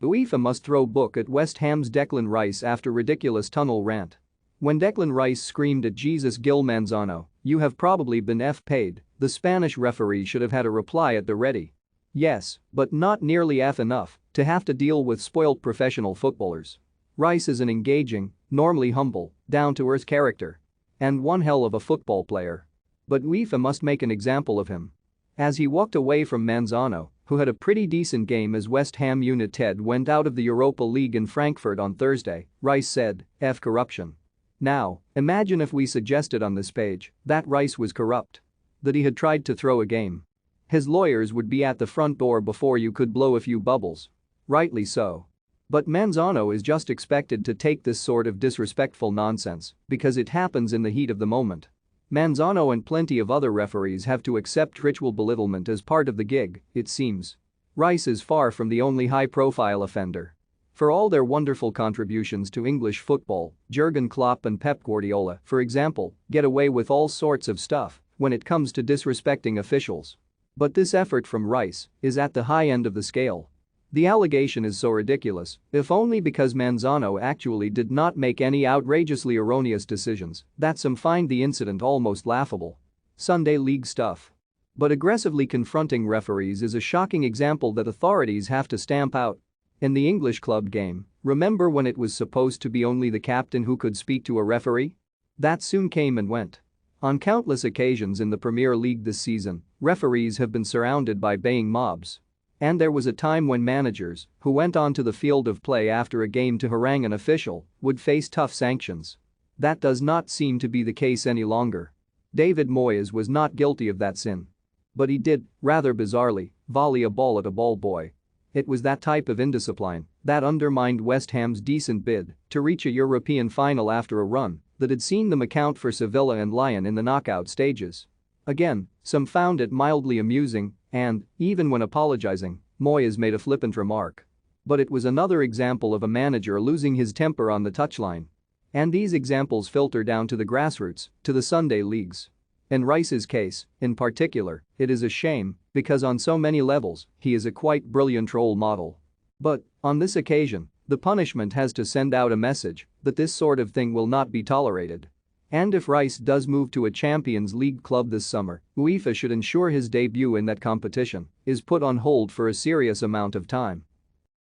UEFA must throw book at West Ham's Declan Rice after ridiculous tunnel rant. When Declan Rice screamed at Jesus Gil Manzano, "You have probably been paid," the Spanish referee should have had a reply at the ready. Yes, but not nearly enough to have to deal with spoilt professional footballers. Rice is an engaging, normally humble, down-to-earth character. And one hell of a football player. But UEFA must make an example of him. As he walked away from Manzano, who had a pretty decent game as West Ham United went out of the Europa League in Frankfurt on Thursday, Rice said, "F corruption." Now, imagine if we suggested on this page that Rice was corrupt. That he had tried to throw a game. His lawyers would be at the front door before you could blow a few bubbles. Rightly so. But Manzano is just expected to take this sort of disrespectful nonsense because it happens in the heat of the moment. Manzano and plenty of other referees have to accept ritual belittlement as part of the gig, it seems. Rice is far from the only high-profile offender. For all their wonderful contributions to English football, Jurgen Klopp and Pep Guardiola, for example, get away with all sorts of stuff when it comes to disrespecting officials. But this effort from Rice is at the high end of the scale. The allegation is so ridiculous, if only because Manzano actually did not make any outrageously erroneous decisions, that some find the incident almost laughable. Sunday League stuff. But aggressively confronting referees is a shocking example that authorities have to stamp out. In the English club game, remember when it was supposed to be only the captain who could speak to a referee? That soon came and went. On countless occasions in the Premier League this season, referees have been surrounded by baying mobs. And there was a time when managers, who went onto the field of play after a game to harangue an official, would face tough sanctions. That does not seem to be the case any longer. David Moyes was not guilty of that sin. But he did, rather bizarrely, volley a ball at a ball boy. It was that type of indiscipline that undermined West Ham's decent bid to reach a European final after a run that had seen them account for Sevilla and Lyon in the knockout stages. Again, some found it mildly amusing, and, even when apologizing, Moyes made a flippant remark. But it was another example of a manager losing his temper on the touchline. And these examples filter down to the grassroots, to the Sunday leagues. In Rice's case, in particular, it is a shame because on so many levels, he is a quite brilliant role model. But, on this occasion, the punishment has to send out a message that this sort of thing will not be tolerated. And if Rice does move to a Champions League club this summer, UEFA should ensure his debut in that competition is put on hold for a serious amount of time.